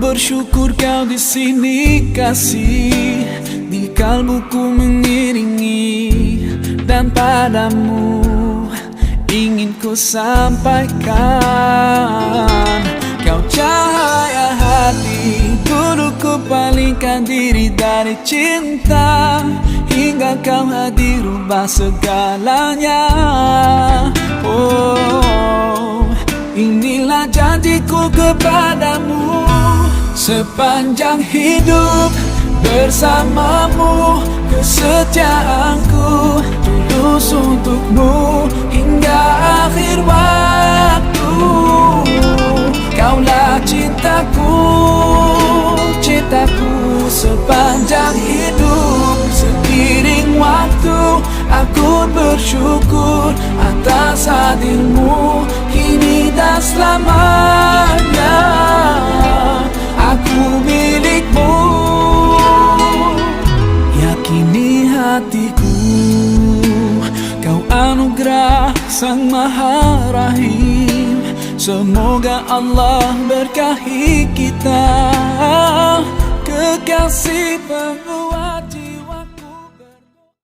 bersyukur kau di sini kasih, di kalbuku mengiringi, dan padamu ingin ku sampaikan. Kau cahaya hati, dulu ku palingkan diri dari cinta, hingga kau hadir rubah segalanya. Oh, inilah janjiku kepadamu, sepanjang hidup bersamamu, kesetiaanku tulus untukmu hingga akhir waktu. Kaulah cintaku, cintaku sepanjang hidup. Seiring waktu aku bersyukur atas hadirmu kini dan selamanya. Aku milikmu, yakini hatiku. Kau anugerah Sang Maha Rahim, semoga Allah berkahi kita, kekasih penguat.